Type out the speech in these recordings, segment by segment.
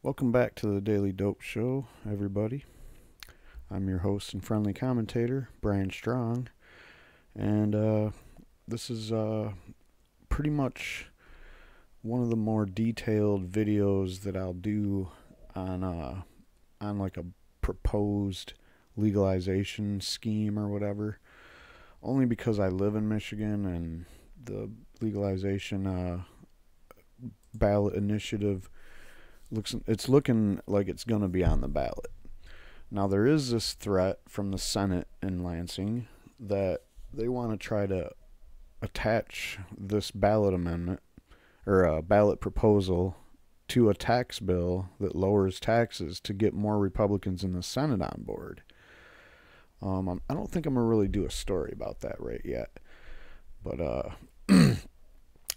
Welcome back to the Daily Dope Show, everybody. I'm your host and friendly commentator, Brian Strong, and this is pretty much one of the more detailed videos that I'll do on like a proposed legalization scheme or whatever. Only because I live in Michigan and the legalization ballot initiative it's looking like it's going to be on the ballot. Now there is this threat from the Senate in Lansing that they want to try to attach this ballot amendment or a ballot proposal to a tax bill that lowers taxes to get more Republicans in the Senate on board. I don't think I'm going to really do a story about that right yet. But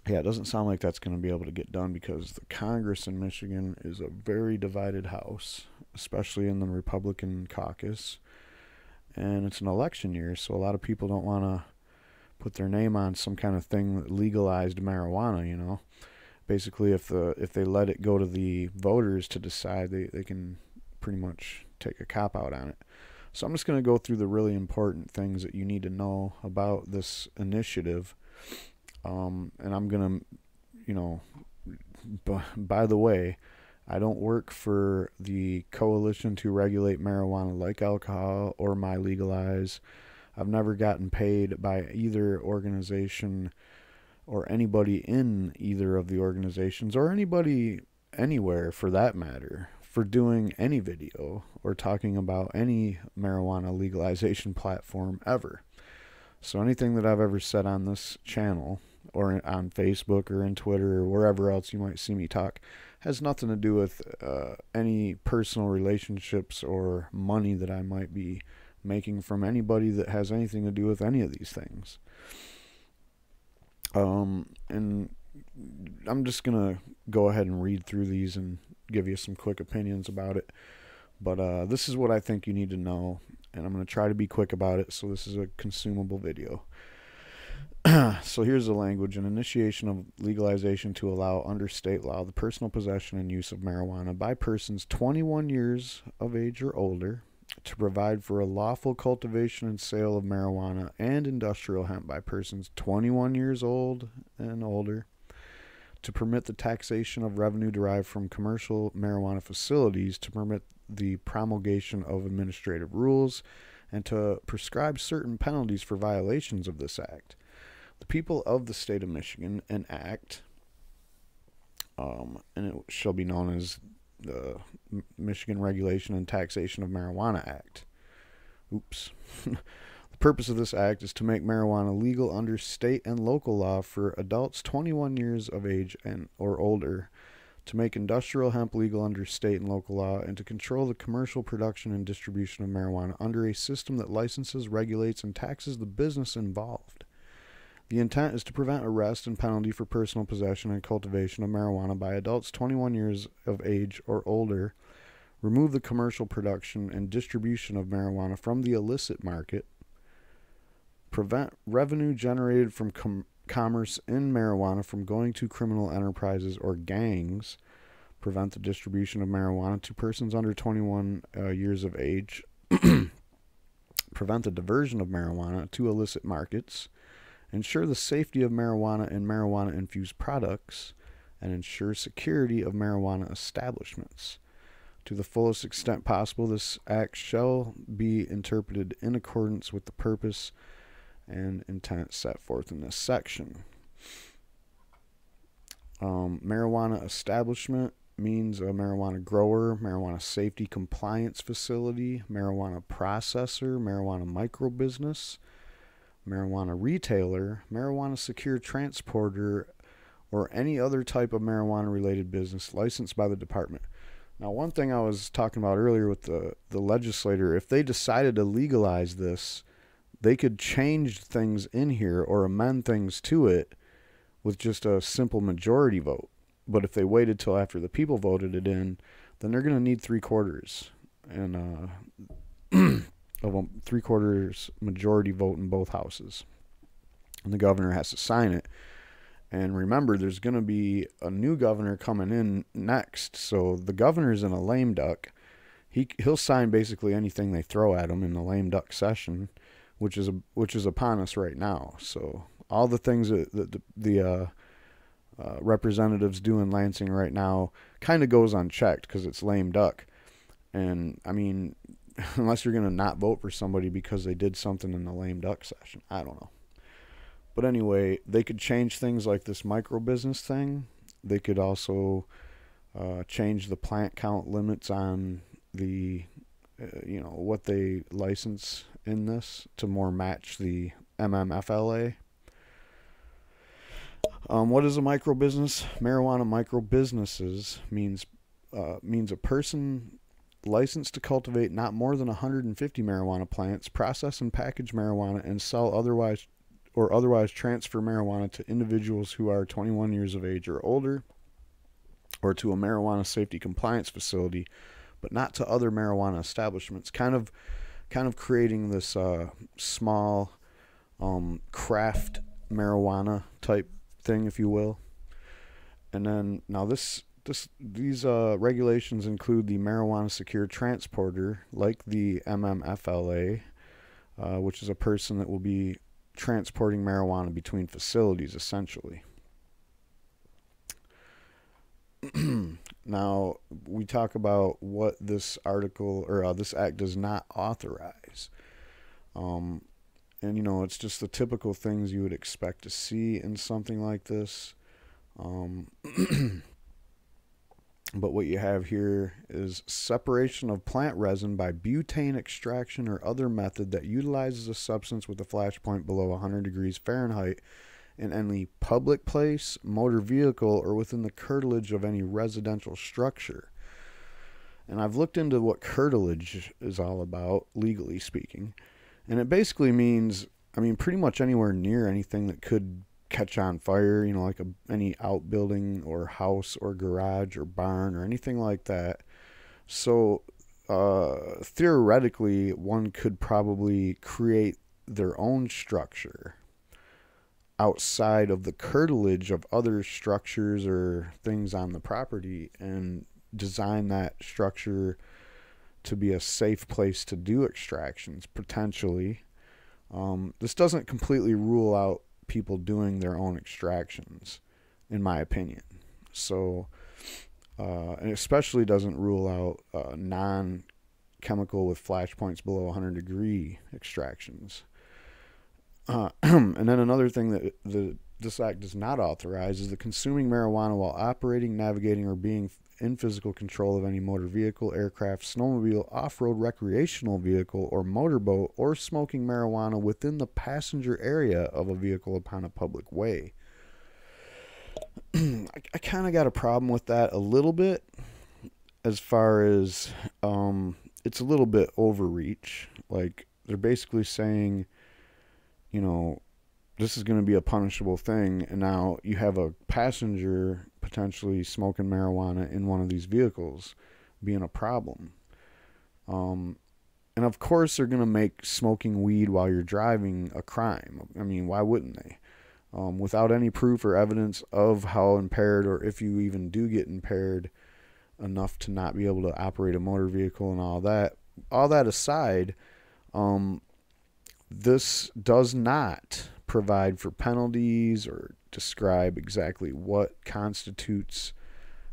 yeah, it doesn't sound like that's going to be able to get done because the Congress in Michigan is a very divided house, especially in the Republican caucus. And it's an election year, so a lot of people don't want to put their name on some kind of thing that legalized marijuana, you know. Basically, if they let it go to the voters to decide, they can pretty much take a cop-out on it. So I'm just going to go through the really important things that you need to know about this initiative. And I'm going to, you know, by the way, I don't work for the Coalition to Regulate Marijuana Like Alcohol or My Legalize. I've never gotten paid by either organization or anybody in either of the organizations or anybody anywhere for that matter for doing any video or talking about any marijuana legalization platform ever. So anything that I've ever said on this channel or on Facebook or in Twitter or wherever else you might see me talk has nothing to do with any personal relationships or money that I might be making from anybody that has anything to do with any of these things. And I'm just going to go ahead and read through these and give you some quick opinions about it. But this is what I think you need to know, and I'm going to try to be quick about it, so this is a consumable video. So here's the language. An initiation of legalization to allow under state law the personal possession and use of marijuana by persons 21 years of age or older, to provide for a lawful cultivation and sale of marijuana and industrial hemp by persons 21 years old and older, to permit the taxation of revenue derived from commercial marijuana facilities, to permit the promulgation of administrative rules, and to prescribe certain penalties for violations of this act. The people of the state of Michigan enact, and it shall be known as the Michigan Regulation and Taxation of Marijuana Act. Oops. The purpose of this act is to make marijuana legal under state and local law for adults 21 years of age and or older, to make industrial hemp legal under state and local law, and to control the commercial production and distribution of marijuana under a system that licenses, regulates, and taxes the business involved. The intent is to prevent arrest and penalty for personal possession and cultivation of marijuana by adults 21 years of age or older, remove the commercial production and distribution of marijuana from the illicit market, prevent revenue generated from commerce in marijuana from going to criminal enterprises or gangs, prevent the distribution of marijuana to persons under 21 years of age, prevent the diversion of marijuana to illicit markets, ensure the safety of marijuana and marijuana-infused products, and ensure security of marijuana establishments. To the fullest extent possible, this act shall be interpreted in accordance with the purpose and intent set forth in this section. Marijuana establishment means a marijuana grower, marijuana safety compliance facility, marijuana processor, marijuana microbusiness, marijuana retailer, marijuana secure transporter, or any other type of marijuana related business licensed by the department. Now, one thing I was talking about earlier with the legislator, if they decided to legalize this, they could change things in here or amend things to it with just a simple majority vote. But if they waited till after the people voted it in, then they're going to need 3/4 and of a 3/4 majority vote in both houses, and the governor has to sign it. And remember, there's going to be a new governor coming in next. So the governor's in a lame duck. He'll sign basically anything they throw at him in the lame duck session, which is upon us right now. So all the things that the representatives do in Lansing right now kind of goes unchecked because it's lame duck. And I mean, unless you're going to not vote for somebody because they did something in the lame duck session, I don't know. But anyway, they could change things like this micro business thing. They could also change the plant count limits on the, what they license in this to more match the MMFLA. What is a micro business? Marijuana micro businesses means a person licensed to cultivate not more than 150 marijuana plants, process and package marijuana, and sell otherwise transfer marijuana to individuals who are 21 years of age or older, or to a marijuana safety compliance facility, but not to other marijuana establishments. Kind of creating this small craft marijuana type thing, if you will. And then now these regulations include the marijuana secure transporter, like the MMFLA, which is a person that will be transporting marijuana between facilities, essentially. Now, we talk about what this article or this act does not authorize. And, it's just the typical things you would expect to see in something like this. But what you have here is separation of plant resin by butane extraction or other method that utilizes a substance with a flash point below 100 degrees Fahrenheit in any public place, motor vehicle, or within the curtilage of any residential structure. And I've looked into what curtilage is all about, legally speaking. And it basically means, pretty much anywhere near anything that could catch on fire, like any outbuilding or house or garage or barn or anything like that. So theoretically, one could probably create their own structure outside of the curtilage of other structures or things on the property and design that structure to be a safe place to do extractions, potentially. This doesn't completely rule out people doing their own extractions, in my opinion. So, and especially doesn't rule out non-chemical with flash points below 100 degree extractions. And then another thing that this act does not authorize is the consuming marijuana while operating, navigating, or being in physical control of any motor vehicle, aircraft, snowmobile, off-road recreational vehicle, or motorboat, or smoking marijuana within the passenger area of a vehicle upon a public way. I kind of got a problem with that a little bit, as far as it's a little bit overreach. Like, they're basically saying, this is going to be a punishable thing, and now you have a passenger potentially smoking marijuana in one of these vehicles being a problem. And of course they're going to make smoking weed while you're driving a crime. Why wouldn't they? Without any proof or evidence of how impaired, or if you even do get impaired enough to not be able to operate a motor vehicle and all that aside, this does not provide for penalties or describe exactly what constitutes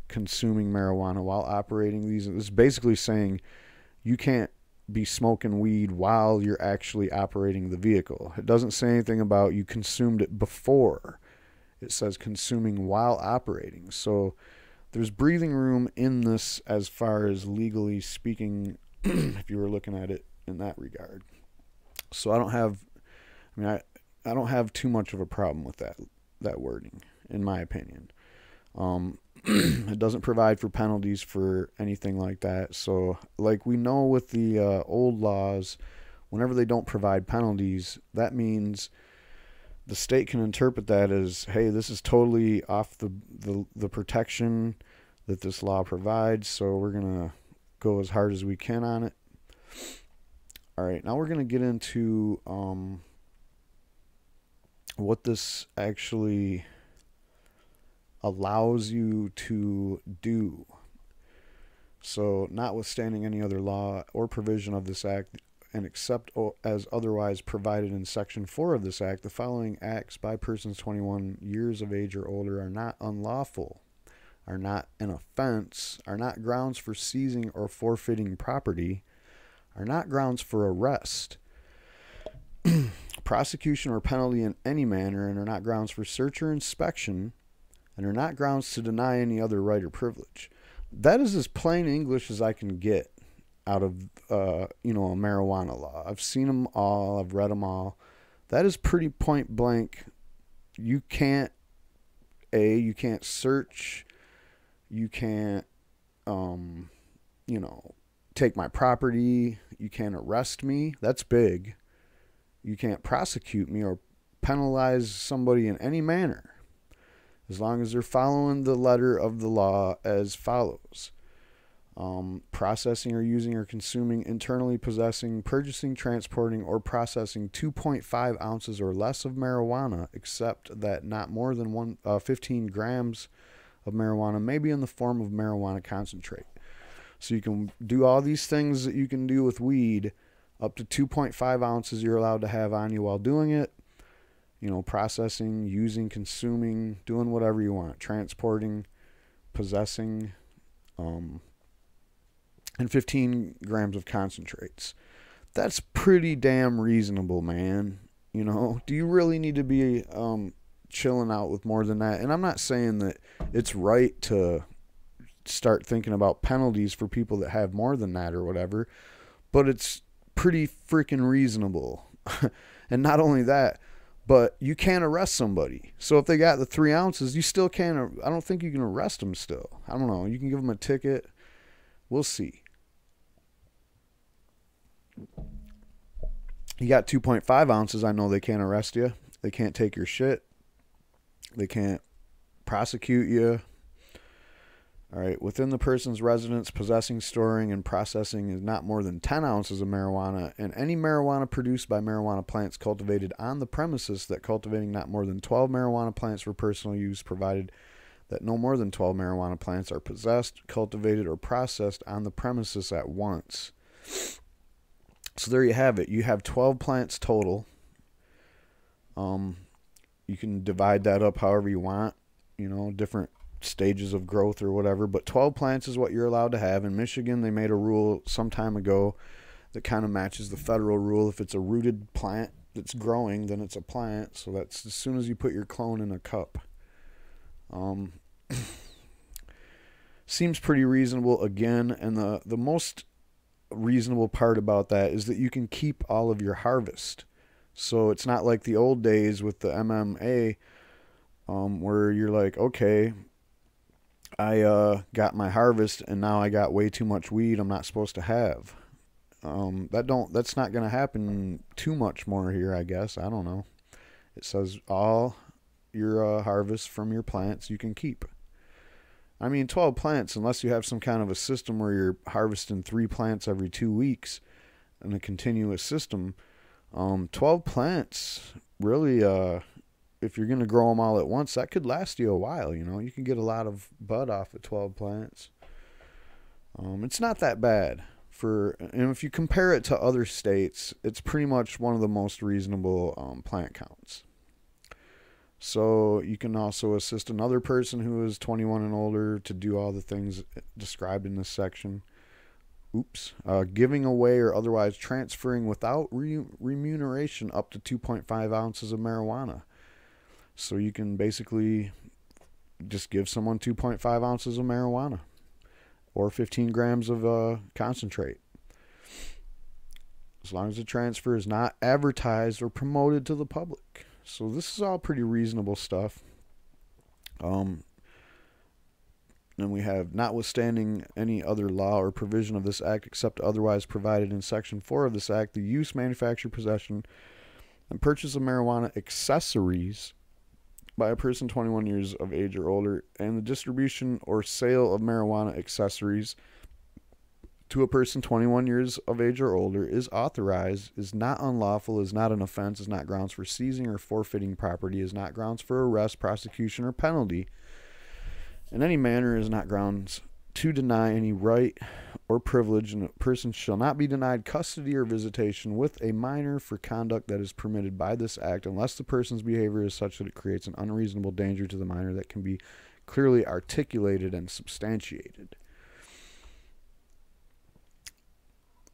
consuming marijuana while operating these. It's basically saying you can't be smoking weed while you're actually operating the vehicle. It doesn't say anything about you consumed it before. It says consuming while operating. So there's breathing room in this as far as legally speaking, if you were looking at it in that regard. So I don't have too much of a problem with that wording, in my opinion. It doesn't provide for penalties for anything like that. So, like we know with the old laws, whenever they don't provide penalties, that means the state can interpret that as, hey, this is totally off the protection that this law provides, so we're going to go as hard as we can on it. All right, now we're going to get into what this actually allows you to do. So, notwithstanding any other law or provision of this act, and except as otherwise provided in Section 4 of this act, the following acts by persons 21 years of age or older are not unlawful, are not an offense, are not grounds for seizing or forfeiting property, are not grounds for arrest, prosecution or penalty in any manner, and are not grounds for search or inspection, and are not grounds to deny any other right or privilege. That is as plain English as I can get out of, a marijuana law. I've seen them all. I've read them all. That is pretty point blank. You can't search. You can't, take my property. You can't arrest me. That's big. You can't prosecute me or penalize somebody in any manner, as long as they're following the letter of the law as follows. Processing or using or consuming, internally possessing, purchasing, transporting, or processing 2.5 ounces or less of marijuana, except that not more than 15 grams of marijuana may be in the form of marijuana concentrate. So you can do all these things that you can do with weed. Up to 2.5 ounces you're allowed to have on you while doing it. Processing, using, consuming, doing whatever you want, transporting, possessing, and 15 grams of concentrates. That's pretty damn reasonable, man. Do you really need to be chilling out with more than that? And I'm not saying that it's right to start thinking about penalties for people that have more than that or whatever, but it's pretty freaking reasonable. And not only that, but you can't arrest somebody. So if they got the 3 ounces, you still can't. I don't think you can arrest them still. I don't know. You can give them a ticket. We'll see. You got 2.5 ounces. I know they can't arrest you. They can't take your shit. They can't prosecute you. All right. Within the person's residence, possessing, storing, and processing is not more than 10 ounces of marijuana, and any marijuana produced by marijuana plants cultivated on the premises, that cultivating not more than 12 marijuana plants for personal use, provided that no more than 12 marijuana plants are possessed, cultivated, or processed on the premises at once. So there you have it. You have 12 plants total. You can divide that up however you want, different stages of growth or whatever, but 12 plants is what you're allowed to have. In Michigan, they made a rule some time ago that kind of matches the federal rule. If it's a rooted plant that's growing, then it's a plant. So that's as soon as you put your clone in a cup. Seems pretty reasonable again, and the most reasonable part about that is that you can keep all of your harvest. So it's not like the old days with the MMA, where you're like, okay, I got my harvest and now I got way too much weed I'm not supposed to have. That's not gonna happen too much more here, I guess. I don't know. It says all your harvest from your plants you can keep. I mean, 12 plants, unless you have some kind of a system where you're harvesting 3 plants every 2 weeks in a continuous system. 12 plants, really, if you're going to grow them all at once, that could last you a while. You can get a lot of bud off of 12 plants. It's not that bad. And if you compare it to other states, it's pretty much one of the most reasonable plant counts. So you can also assist another person who is 21 and older to do all the things described in this section. Giving away or otherwise transferring without remuneration up to 2.5 ounces of marijuana. So you can basically just give someone 2.5 ounces of marijuana or 15 grams of concentrate, as long as the transfer is not advertised or promoted to the public. So this is all pretty reasonable stuff. Then we have, notwithstanding any other law or provision of this act except otherwise provided in Section 4 of this act, the use, manufacture, possession, and purchase of marijuana accessories by a person 21 years of age or older, and the distribution or sale of marijuana accessories to a person 21 years of age or older is authorized, is not unlawful, is not an offense, is not grounds for seizing or forfeiting property, is not grounds for arrest, prosecution, or penalty, In any manner is not grounds to deny any right or privilege, and a person shall not be denied custody or visitation with a minor for conduct that is permitted by this act unless the person's behavior is such that it creates an unreasonable danger to the minor that can be clearly articulated and substantiated.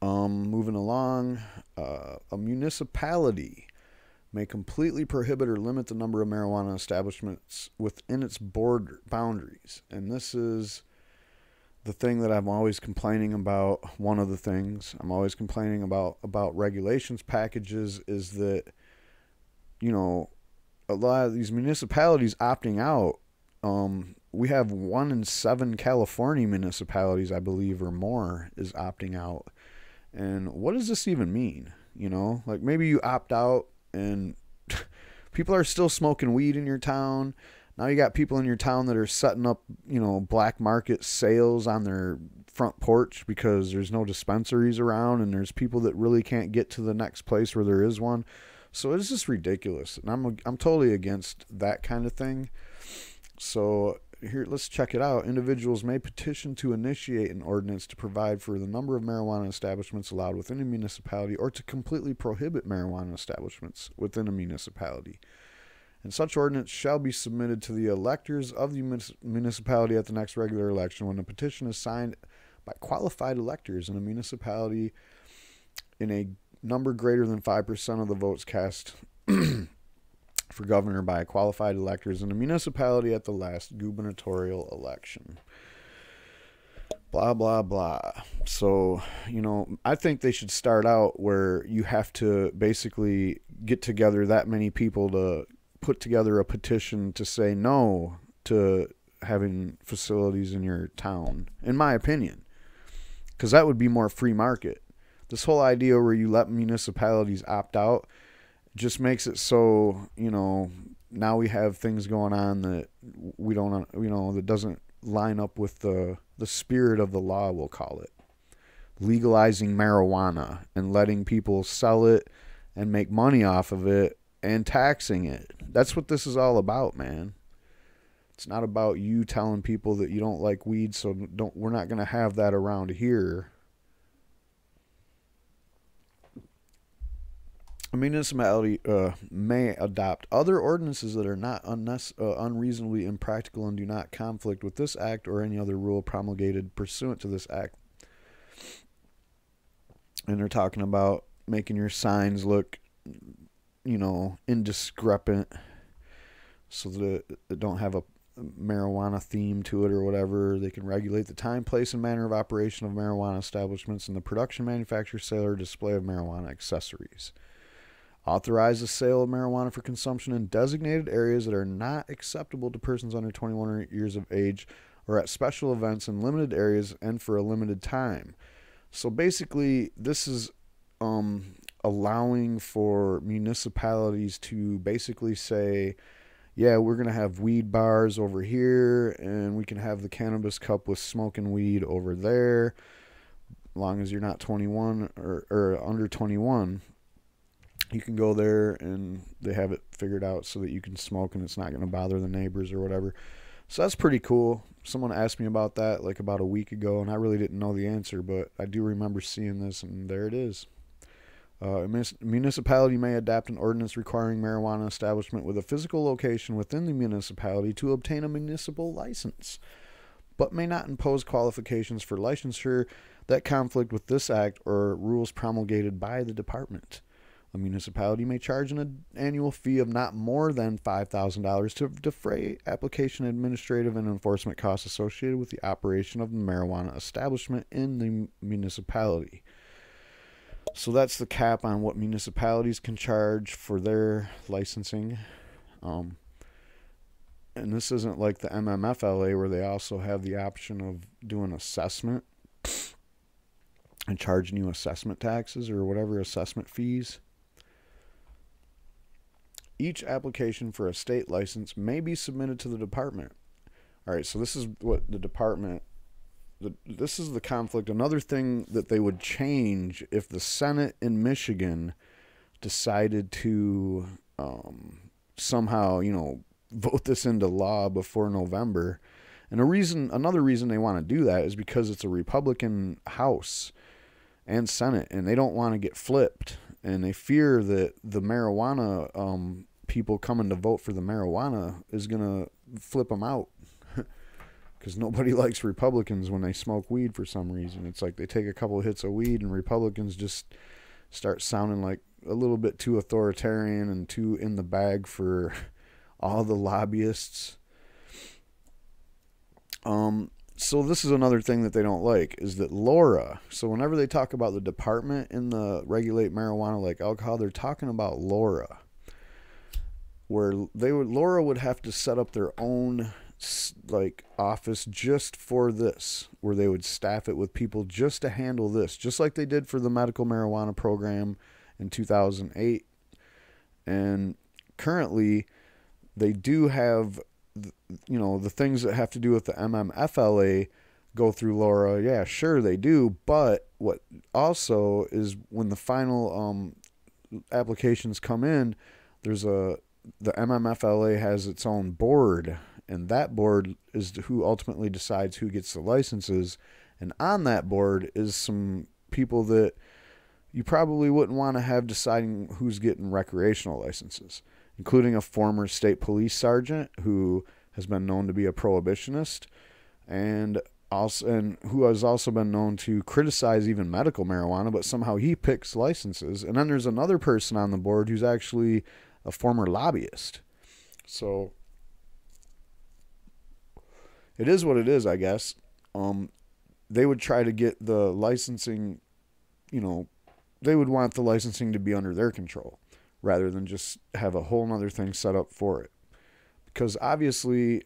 Moving along, a municipality may completely prohibit or limit the number of marijuana establishments within its boundaries. And this is the thing that I'm always complaining about. One of the things I'm always complaining about regulations packages is that, you know, a lot of these municipalities opting out. We have 1 in 7 California municipalities, I believe, or more, is opting out. And what does this even mean? You know, like maybe you opt out and people are still smoking weed in your town. Now you got people in your town that are setting up, you know, black market sales on their front porch because there's no dispensaries around, and there's people that really can't get to the next place where there is one. So it's just ridiculous. And I'm totally against that kind of thing. So here, let's check it out. Individuals may petition to initiate an ordinance to provide for the number of marijuana establishments allowed within a municipality, or to completely prohibit marijuana establishments within a municipality. And such ordinance shall be submitted to the electors of the municipality at the next regular election, when the petition is signed by qualified electors in a municipality in a number greater than 5% of the votes cast for governor by qualified electors in a municipality at the last gubernatorial election. Blah, blah, blah. So, you know, I think they should start out where you have to basically get together that many people to put together a petition to say no to having facilities in your town, in my opinion, because that would be more free market. This whole idea where you let municipalities opt out just makes it so, you know, now we have things going on that we don't, you know, that doesn't line up with the spirit of the law, we'll call it. Legalizing marijuana and letting people sell it and make money off of it and taxing it. That's what this is all about, man. It's not about you telling people that you don't like weed, so we're not going to have that around here. A municipality may adopt other ordinances that are not unreasonably impractical and do not conflict with this act or any other rule promulgated pursuant to this act. And they're talking about making your signs look, you know, indiscrepant, so that it don't have a marijuana theme to it or whatever. They can regulate the time, place, and manner of operation of marijuana establishments and the production, manufacture, sale, or display of marijuana accessories. Authorize the sale of marijuana for consumption in designated areas that are not acceptable to persons under 21 years of age, or at special events in limited areas and for a limited time. So basically, this is allowing for municipalities to basically say, yeah, we're going to have weed bars over here, and we can have the cannabis cup with smoking weed over there, as long as you're not 21 or under 21. You can go there and they have it figured out so that you can smoke and it's not going to bother the neighbors or whatever. So that's pretty cool. Someone asked me about that like about a week ago, and I really didn't know the answer, but I do remember seeing this, and there it is. A municipality may adopt an ordinance requiring marijuana establishment with a physical location within the municipality to obtain a municipal license, but may not impose qualifications for licensure that conflict with this act or rules promulgated by the department. A municipality may charge an annual fee of not more than $5,000 to defray application, administrative, and enforcement costs associated with the operation of the marijuana establishment in the municipality. So that's the cap on what municipalities can charge for their licensing. And this isn't like the MMFLA, where they also have the option of doing assessment and charging you assessment taxes or whatever, assessment fees. Each application for a state license may be submitted to the department. All right, so this is what the department, this is the conflict. Another thing that they would change if the Senate in Michigan decided to somehow, you know, vote this into law before November, And another reason they want to do that is because it's a Republican House and Senate, and they don't want to get flipped, and they fear that the marijuana people coming to vote for the marijuana is gonna flip them out, because nobody likes Republicans when they smoke weed for some reason. It's like they take a couple of hits of weed, and Republicans just start sounding like a little bit too authoritarian and too in the bag for all the lobbyists. So this is another thing that they don't like, is that Laura, so whenever they talk about the department in the regulate marijuana like alcohol, they're talking about Laura, where Laura would have to set up their own like office just for this, where they would staff it with people just to handle this, just like they did for the medical marijuana program in 2008. And currently they do have, the things that have to do with the MMFLA go through Laura. Yeah, sure they do. But what also is, when the final applications come in, the MMFLA has its own board, and that board is who ultimately decides who gets the licenses. And on that board is some people that you probably wouldn't want to have deciding who's getting recreational licenses, including a former state police sergeant who has been known to be a prohibitionist, and who has also been known to criticize even medical marijuana, but somehow he picks licenses. And then there's another person on the board who's actually a former lobbyist. So it is what it is, I guess. They would try to get the licensing, they would want the licensing to be under their control, rather than just have a whole nother thing set up for it. Because obviously,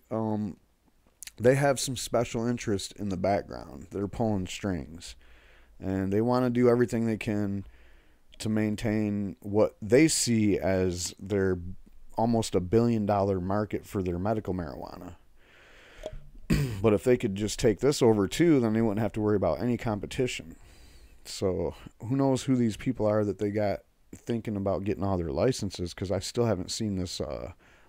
they have some special interest in the background. They're pulling strings. And they want to do everything they can to maintain what they see as their almost $1 billion market for their medical marijuana. But if they could just take this over too, then they wouldn't have to worry about any competition. So who knows who these people are that they got thinking about getting all their licenses, because I still haven't seen this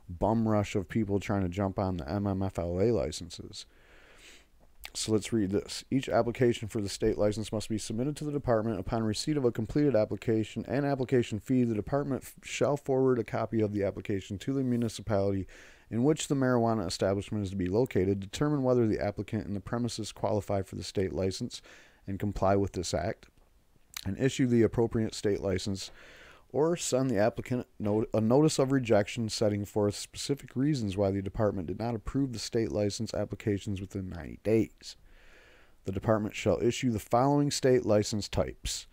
bum rush of people trying to jump on the MMFLA licenses. So let's read this. Each application for the state license must be submitted to the department. Upon receipt of a completed application and application fee, the department shall forward a copy of the application to the municipality in which the marijuana establishment is to be located, determine whether the applicant and the premises qualify for the state license and comply with this act, and issue the appropriate state license, or send the applicant a notice of rejection setting forth specific reasons why the department did not approve the state license applications within 90 days. The department shall issue the following state license types.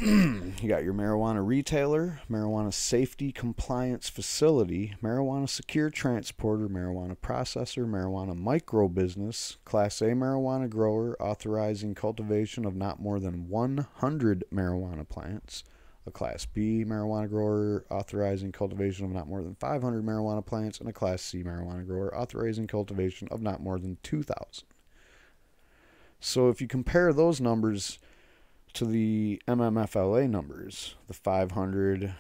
You got your marijuana retailer, marijuana safety compliance facility, marijuana secure transporter, marijuana processor, marijuana micro business, Class A marijuana grower authorizing cultivation of not more than 100 marijuana plants, a Class B marijuana grower authorizing cultivation of not more than 500 marijuana plants, and a Class C marijuana grower authorizing cultivation of not more than 2,000. So if you compare those numbers to the MMFLA numbers, the 500,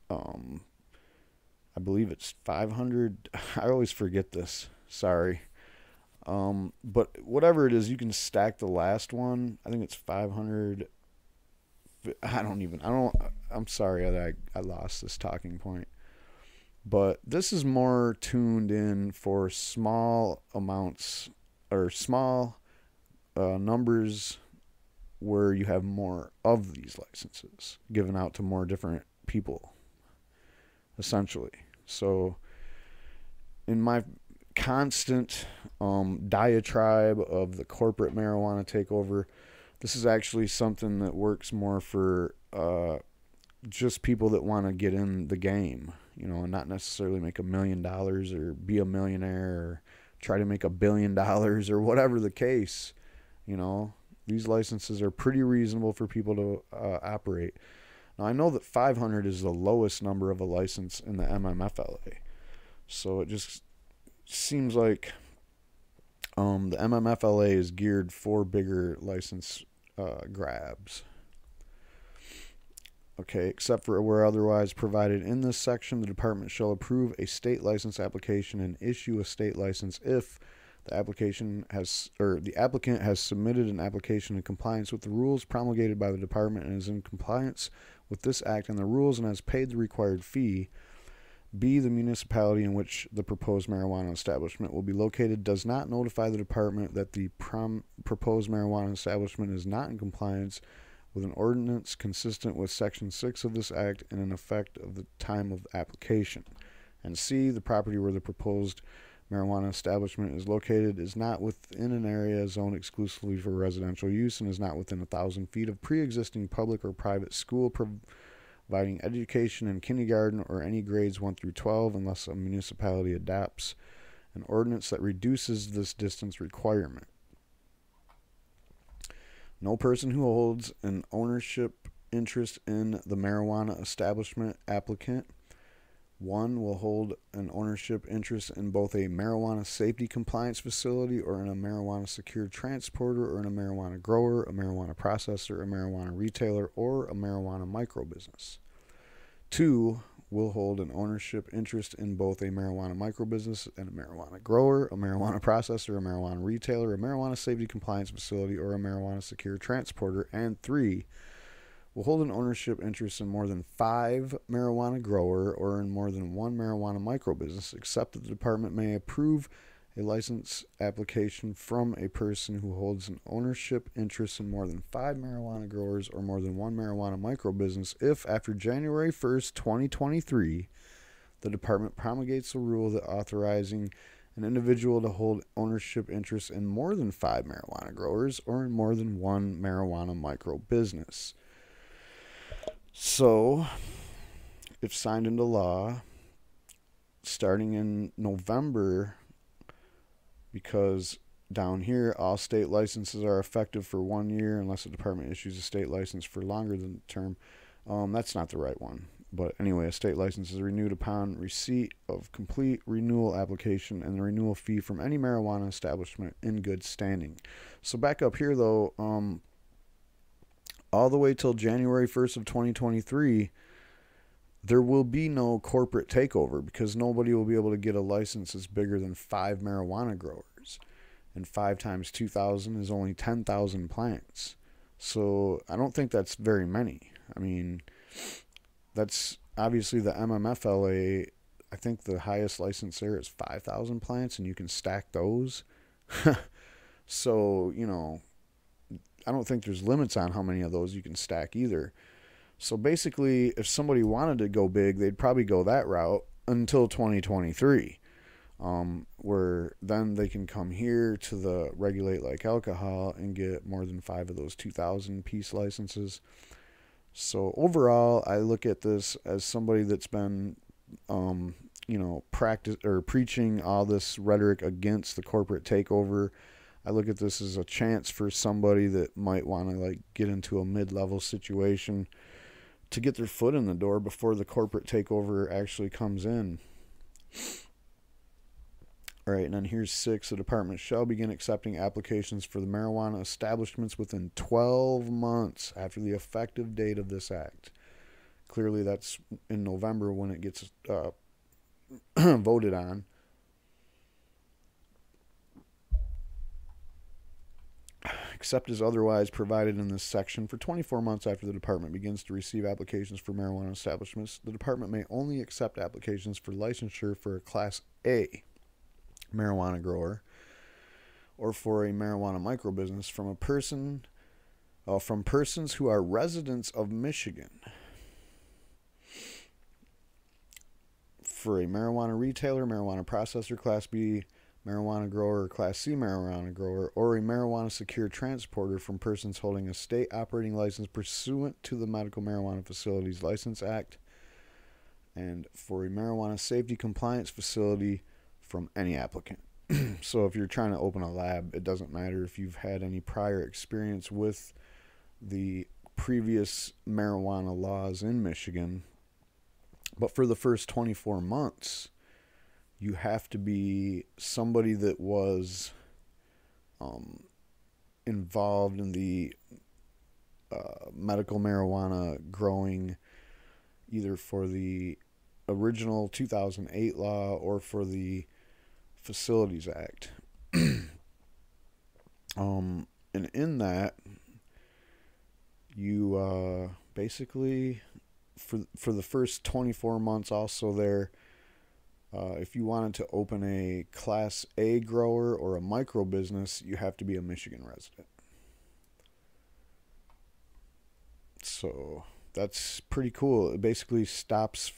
I believe it's 500, I always forget this, sorry. But whatever it is, you can stack the last one. I think it's 500. I'm sorry that I lost this talking point. But this is more tuned in for small amounts, or small numbers, where you have more of these licenses given out to more different people, essentially. So in my constant diatribe of the corporate marijuana takeover, this is actually something that works more for just people that want to get in the game, and not necessarily make $1 million or be a millionaire or try to make $1 billion or whatever the case. These licenses are pretty reasonable for people to operate. Now, I know that 500 is the lowest number of a license in the MMFLA. So it just seems like the MMFLA is geared for bigger license grabs. Okay, except for where otherwise provided in this section, the department shall approve a state license application and issue a state license if The applicant has submitted an application in compliance with the rules promulgated by the department and is in compliance with this act and the rules and has paid the required fee. B, the municipality in which the proposed marijuana establishment will be located does not notify the department that the proposed marijuana establishment is not in compliance with an ordinance consistent with Section 6 of this act and in effect of the time of application. And C, the property where the proposed marijuana establishment is located is not within an area zoned exclusively for residential use and is not within 1,000 feet of pre-existing public or private school providing education in kindergarten or any grades 1 through 12 unless a municipality adopts an ordinance that reduces this distance requirement. No person who holds an ownership interest in the marijuana establishment applicant 1 will hold an ownership interest in both a marijuana safety compliance facility or in a marijuana secured transporter or in a marijuana grower, a marijuana processor, a marijuana retailer, or a marijuana microbusiness. 2 will hold an ownership interest in both a marijuana microbusiness and a marijuana grower, a marijuana processor, a marijuana retailer, a marijuana safety compliance facility, or a marijuana secured transporter. And 3 will hold an ownership interest in more than 5 marijuana grower or in more than 1 marijuana microbusiness, except that the department may approve a license application from a person who holds an ownership interest in more than 5 marijuana growers or more than 1 marijuana microbusiness if, after January 1st, 2023, the department promulgates a rule that authorizing an individual to hold ownership interest in more than 5 marijuana growers or in more than 1 marijuana microbusiness. So, if signed into law, starting in November, because down here, all state licenses are effective for 1 year unless the department issues a state license for longer than the term. That's not the right one. But anyway, a state license is renewed upon receipt of complete renewal application and the renewal fee from any marijuana establishment in good standing. So back up here, though, all the way till January 1st of 2023, there will be no corporate takeover because nobody will be able to get a license that's bigger than 5 marijuana growers. And 5 times 2,000 is only 10,000 plants. So I don't think that's very many. I mean, that's obviously the MMFLA. I think the highest license there is 5,000 plants, and you can stack those. So, you know, I don't think there's limits on how many of those you can stack either. So basically, if somebody wanted to go big, they'd probably go that route until 2023, where then they can come here to the regulate like alcohol and get more than 5 of those 2,000 piece licenses. So overall, I look at this as somebody that's been, practice or preaching all this rhetoric against the corporate takeover. I look at this as a chance for somebody that might want to like get into a mid-level situation to get their foot in the door before the corporate takeover actually comes in. All right, and then here's 6. The department shall begin accepting applications for the marijuana establishments within 12 months after the effective date of this act. Clearly, that's in November when it gets voted on. Except as otherwise provided in this section, for 24 months after the department begins to receive applications for marijuana establishments, the department may only accept applications for licensure for a Class A marijuana grower or for a marijuana microbusiness from persons who are residents of Michigan. For a marijuana retailer, marijuana processor, Class B marijuana grower, or Class C marijuana grower, or a marijuana secure transporter from persons holding a state operating license pursuant to the Medical Marijuana Facilities License Act, and for a marijuana safety compliance facility from any applicant. So if you're trying to open a lab, it doesn't matter if you've had any prior experience with the previous marijuana laws in Michigan, but for the first 24 months, you have to be somebody that was involved in the medical marijuana growing, either for the original 2008 law or for the Facilities Act. And in that, you basically, for the first 24 months also there, if you wanted to open a Class A grower or a micro business, you have to be a Michigan resident. So that's pretty cool. It basically stops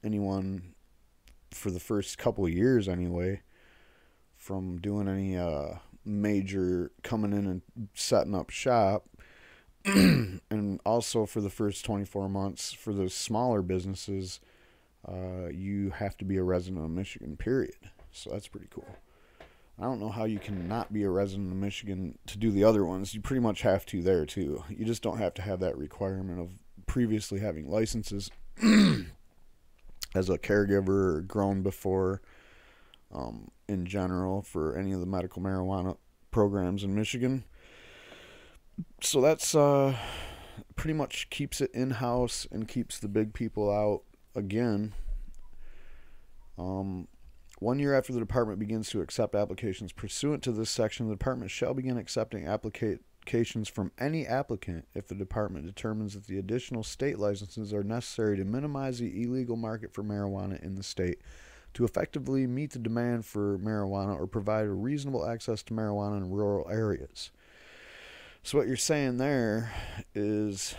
anyone, for the first couple of years anyway, from doing any major coming in and setting up shop. And also for the first 24 months for those smaller businesses, you have to be a resident of Michigan, period. So that's pretty cool. I don't know how you can not be a resident of Michigan to do the other ones. You pretty much have to there too. You just don't have to have that requirement of previously having licenses as a caregiver or grown before, in general, for any of the medical marijuana programs in Michigan. So that's pretty much keeps it in-house and keeps the big people out again. 1 year after the department begins to accept applications pursuant to this section, the department shall begin accepting applications from any applicant if the department determines that the additional state licenses are necessary to minimize the illegal market for marijuana in the state, to effectively meet the demand for marijuana, or provide a reasonable access to marijuana in rural areas. So what you're saying there is,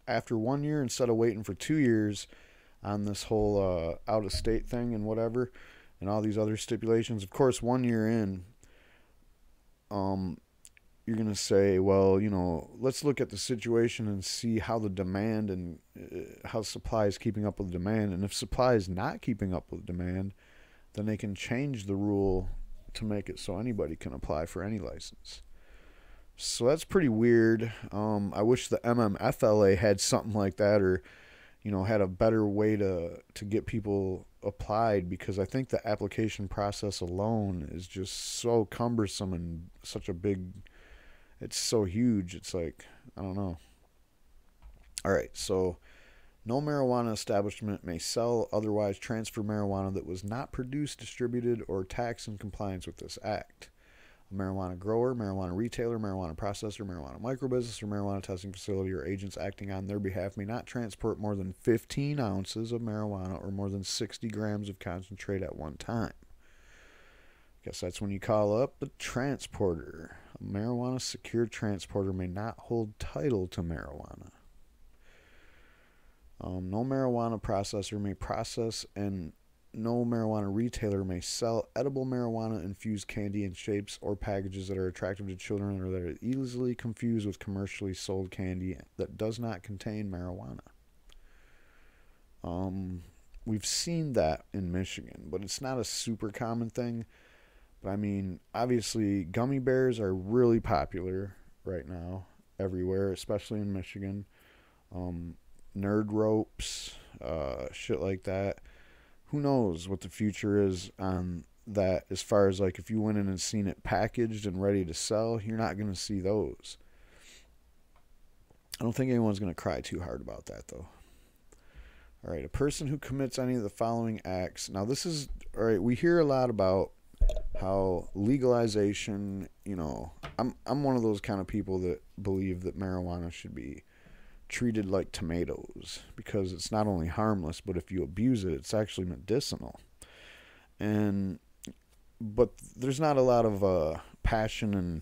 after 1 year, instead of waiting for 2 years on this whole out-of-state thing and whatever, and all these other stipulations, of course, 1 year in, you're going to say, well, let's look at the situation and see how the demand and how supply is keeping up with demand. And if supply is not keeping up with demand, then they can change the rule to make it so anybody can apply for any license. So that's pretty weird. I wish the MMFLA had something like that, or had a better way to get people applied, because I think the application process alone is just so cumbersome and such a big, it's so huge. It's like, I don't know. All right, so no marijuana establishment may sell, otherwise transfer marijuana that was not produced, distributed, or taxed in compliance with this act. A marijuana grower, marijuana retailer, marijuana processor, marijuana microbusiness, or marijuana testing facility or agents acting on their behalf may not transport more than 15 ounces of marijuana or more than 60 grams of concentrate at one time. Guess that's when you call up the transporter. A marijuana secured transporter may not hold title to marijuana. No marijuana processor may process, and no marijuana retailer may sell edible marijuana infused candy in shapes or packages that are attractive to children or that are easily confused with commercially sold candy that does not contain marijuana. We've seen that in Michigan, but it's not a super common thing. But I mean, obviously, gummy bears are really popular right now everywhere, especially in Michigan. Nerd ropes, shit like that. Who knows what the future is on that, as far as like if you went in and seen it packaged and ready to sell, you're not going to see those. I don't think anyone's going to cry too hard about that, though. All right, a person who commits any of the following acts. Now, this is, all right, we hear a lot about how legalization, I'm one of those kind of people that believe that marijuana should be treated like tomatoes, because it's not only harmless, but if you abuse it, it's actually medicinal. But there's not a lot of passion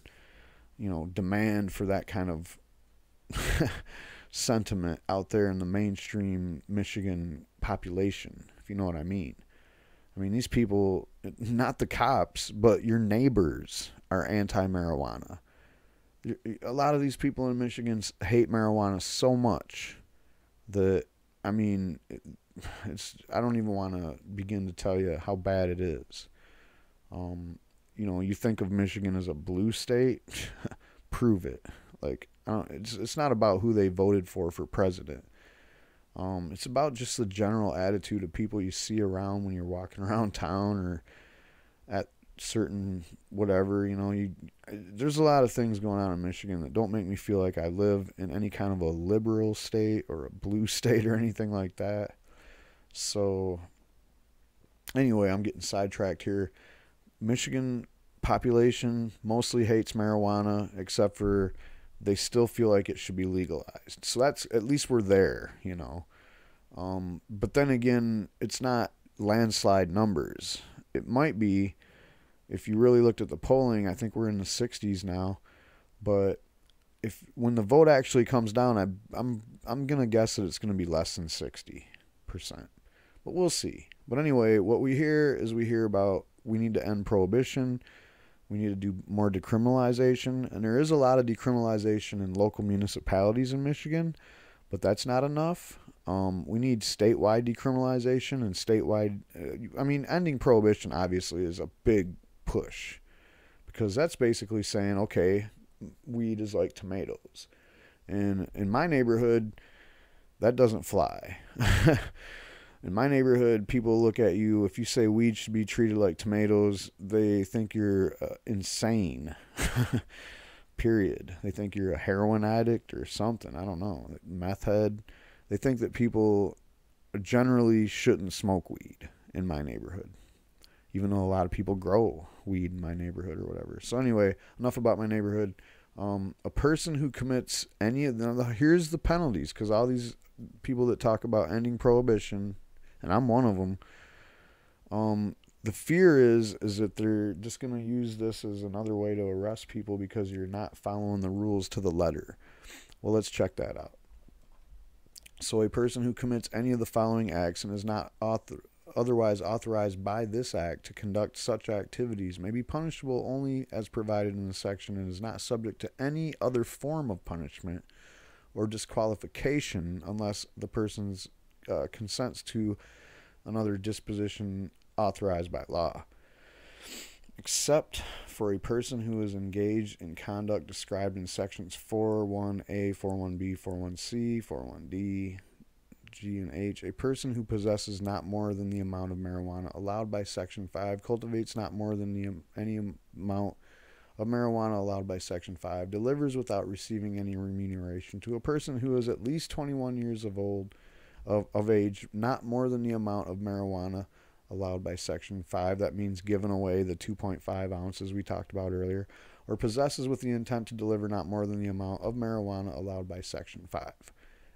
and demand for that kind of sentiment out there in the mainstream Michigan population, if you know what I mean. I mean, these people, not the cops, but your neighbors, are anti-marijuana. A lot of these people in Michigan hate marijuana so much that, I mean, I don't even want to begin to tell you how bad it is. You think of Michigan as a blue state, prove it. Like, it's not about who they voted for president. It's about just the general attitude of people you see around when you're walking around town or at certain whatever, there's a lot of things going on in Michigan that don't make me feel like I live in any kind of a liberal state or a blue state or anything like that. So anyway, I'm getting sidetracked here. Michigan population mostly hates marijuana, except for they still feel like it should be legalized. So that's, at least we're there, you know. But then again, it's not landslide numbers. It might be if you really looked at the polling. I think we're in the 60s now, but if when the vote actually comes down, I'm gonna guess that it's gonna be less than 60%, but we'll see. But anyway, what we hear is we hear about we need to end prohibition. We need to do more decriminalization, and there is a lot of decriminalization in local municipalities in Michigan, but that's not enough. We need statewide decriminalization and statewide. Ending prohibition obviously is a big push, because that's basically saying, okay, weed is like tomatoes, and in my neighborhood, that doesn't fly. In my neighborhood, people look at you, if you say weed should be treated like tomatoes, they think you're insane. Period. They think you're a heroin addict or something. I don't know. Meth head. They think that people generally shouldn't smoke weed in my neighborhood, even though a lot of people grow weed in my neighborhood or whatever. So anyway, enough about my neighborhood. A person who commits any of here's the penalties, because all these people that talk about ending prohibition, and I'm one of them, the fear is that they're just going to use this as another way to arrest people because you're not following the rules to the letter. Well, let's check that out. So a person who commits any of the following acts and is not otherwise authorized by this act to conduct such activities may be punishable only as provided in the section and is not subject to any other form of punishment or disqualification unless the person's consents to another disposition authorized by law, except for a person who is engaged in conduct described in sections 4.1a, 4.1b, 4.1c, 4.1d, G, and H. A person who possesses not more than the amount of marijuana allowed by section 5, cultivates not more than any amount of marijuana allowed by section 5, delivers without receiving any remuneration to a person who is at least 21 years of age, not more than the amount of marijuana allowed by section 5, that means giving away the 2.5 ounces we talked about earlier, or possesses with the intent to deliver not more than the amount of marijuana allowed by section 5,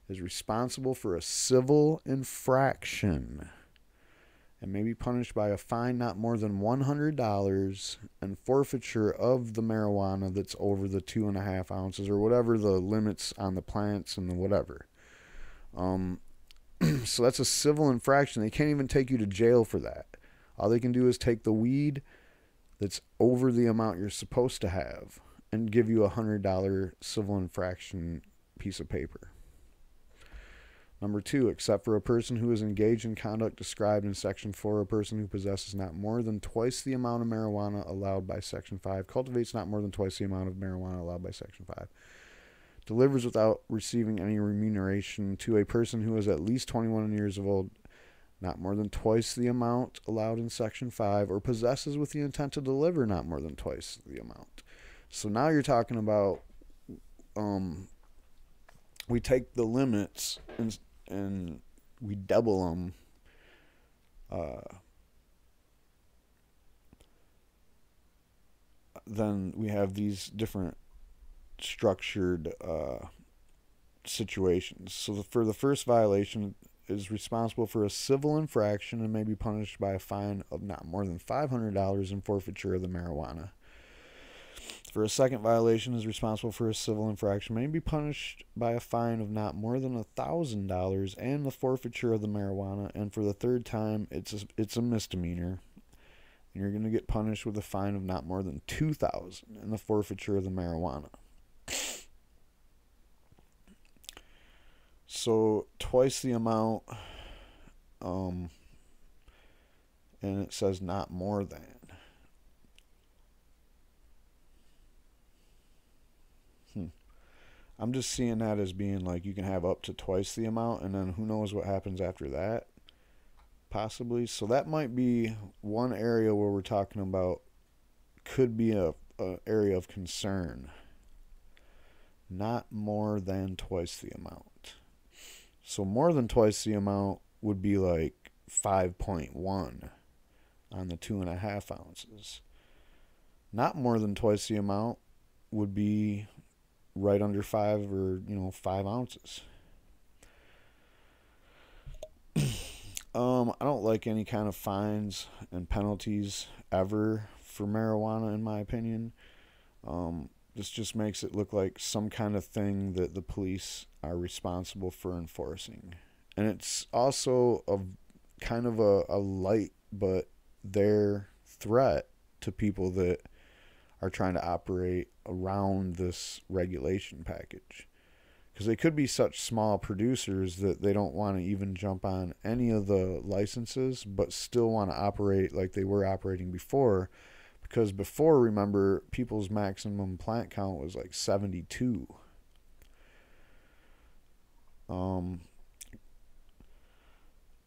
is responsible for a civil infraction and may be punished by a fine not more than $100 and forfeiture of the marijuana that's over the 2.5 ounces, or whatever the limits on the plants and the whatever. So that's a civil infraction. They can't even take you to jail for that. All they can do is take the weed that's over the amount you're supposed to have and give you a $100 civil infraction piece of paper. Number 2, except for a person who is engaged in conduct described in section 4, a person who possesses not more than twice the amount of marijuana allowed by section 5, cultivates not more than twice the amount of marijuana allowed by section 5, delivers without receiving any remuneration to a person who is at least 21 years old, not more than twice the amount allowed in section 5, or possesses with the intent to deliver not more than twice the amount. So now you're talking about, we take the limits and we double them. Then we have these different structured situations. So for the first violation, is responsible for a civil infraction and may be punished by a fine of not more than $500 and forfeiture of the marijuana. For a second violation, is responsible for a civil infraction, may be punished by a fine of not more than $1,000 and the forfeiture of the marijuana. And for the third time, it's a misdemeanor, and you're going to get punished with a fine of not more than $2,000 and the forfeiture of the marijuana. So twice the amount, and it says not more than. I'm just seeing that as being like you can have up to twice the amount, and then who knows what happens after that, possibly. So that might be one area where we're talking about could be a area of concern. Not more than twice the amount. So more than twice the amount would be like 5.1 on the 2.5 ounces. Not more than twice the amount would be right under 5 ounces. I don't like any kind of fines and penalties ever for marijuana, in my opinion. This just makes it look like some kind of thing that the police are responsible for enforcing. And it's also a kind of a light but their threat to people that are trying to operate around this regulation package. Because they could be such small producers that they don't want to even jump on any of the licenses, but still want to operate like they were operating before. Because before, remember, people's maximum plant count was like 72.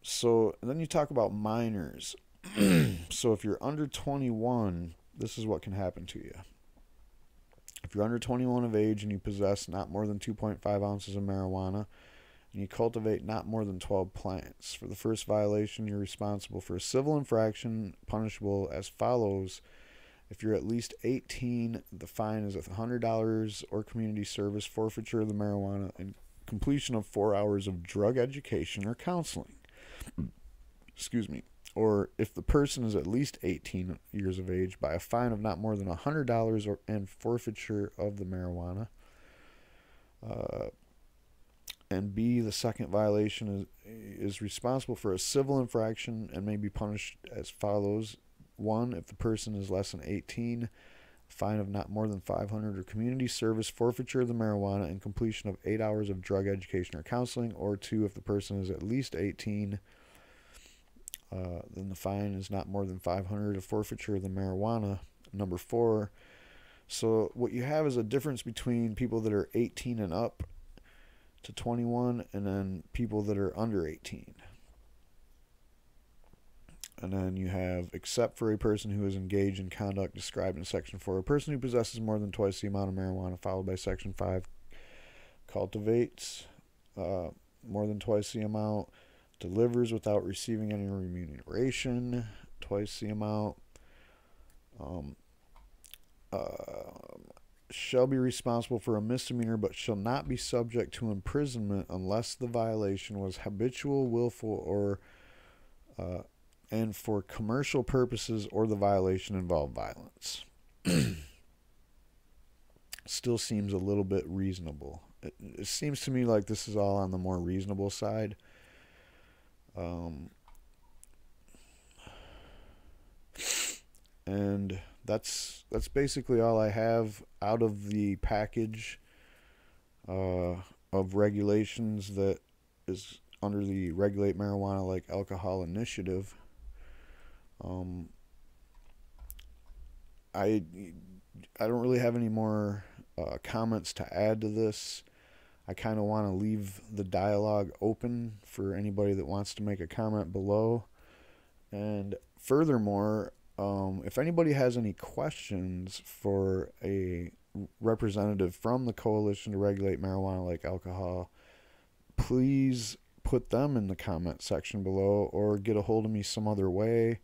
So then you talk about minors. So if you're under 21, this is what can happen to you. If you're under 21 of age and you possess not more than 2.5 ounces of marijuana, and you cultivate not more than 12 plants, for the first violation, you're responsible for a civil infraction punishable as follows. If you're at least 18, the fine is $100 or community service, forfeiture of the marijuana, and completion of 4 hours of drug education or counseling. Excuse me. Or if the person is at least 18 years of age, by a fine of not more than $100 and forfeiture of the marijuana. And B, the second violation is responsible for a civil infraction and may be punished as follows. 1, if the person is less than 18, fine of not more than $500 or community service, forfeiture of the marijuana, and completion of 8 hours of drug education or counseling. Or 2, if the person is at least 18, then the fine is not more than $500, a forfeiture of the marijuana. Number 4. So what you have is a difference between people that are 18 and up to 21, and then people that are under 18. And then you have, except for a person who is engaged in conduct described in Section 4, a person who possesses more than twice the amount of marijuana, followed by Section 5, cultivates more than twice the amount, delivers without receiving any remuneration, twice the amount, shall be responsible for a misdemeanor but shall not be subject to imprisonment unless the violation was habitual, willful, or and for commercial purposes or the violation involved violence. Still seems a little bit reasonable. It seems to me like this is all on the more reasonable side. And that's basically all I have out of the package of regulations that is under the Regulate Marijuana Like Alcohol initiative. I don't really have any more comments to add to this. I kind of want to leave the dialogue open for anybody that wants to make a comment below. And furthermore, if anybody has any questions for a representative from the Coalition to Regulate Marijuana Like Alcohol, please put them in the comment section below or get a hold of me some other way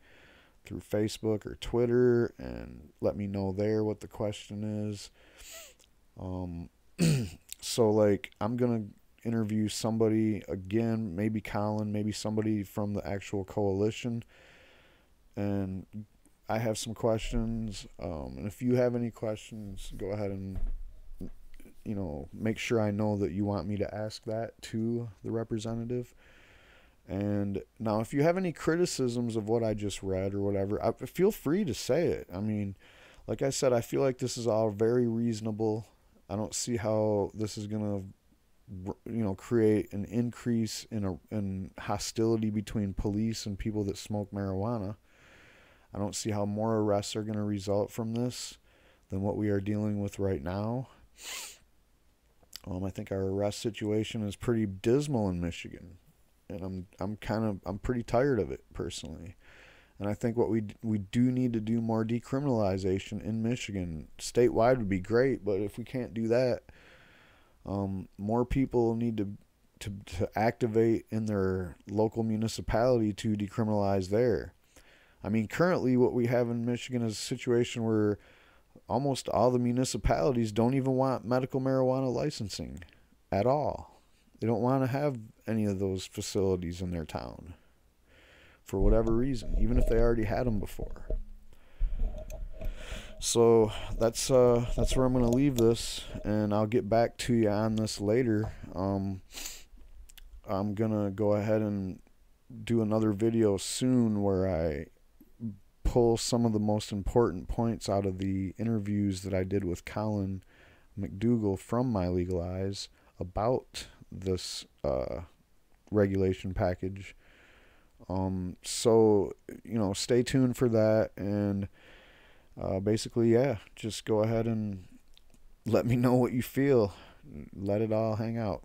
through Facebook or Twitter and let me know there what the question is. So like I'm going to interview somebody again, maybe Colin, maybe somebody from the actual coalition, and I have some questions, and if you have any questions, go ahead and make sure I know that you want me to ask that to the representative. And now if you have any criticisms of what I just read or whatever, feel free to say it. I mean, like I said, I feel like this is all very reasonable. I don't see how this is going to create an increase in hostility between police and people that smoke marijuana. I don't see how more arrests are going to result from this than what we are dealing with right now. I think our arrest situation is pretty dismal in Michigan, and I'm pretty tired of it personally. And I think what we do need to do more decriminalization in Michigan. Statewide would be great, but if we can't do that, more people need to activate in their local municipality to decriminalize there. I mean, currently what we have in Michigan is a situation where almost all the municipalities don't even want medical marijuana licensing at all. They don't want to have any of those facilities in their town for whatever reason, even if they already had them before. So that's where I'm gonna leave this, and I'll get back to you on this later. I'm gonna go ahead and do another video soon where I pull some of the most important points out of the interviews that I did with Colin McDougall from My Legal Eyes about this regulation package. So, stay tuned for that, and basically, yeah, just go ahead and let me know what you feel. Let it all hang out.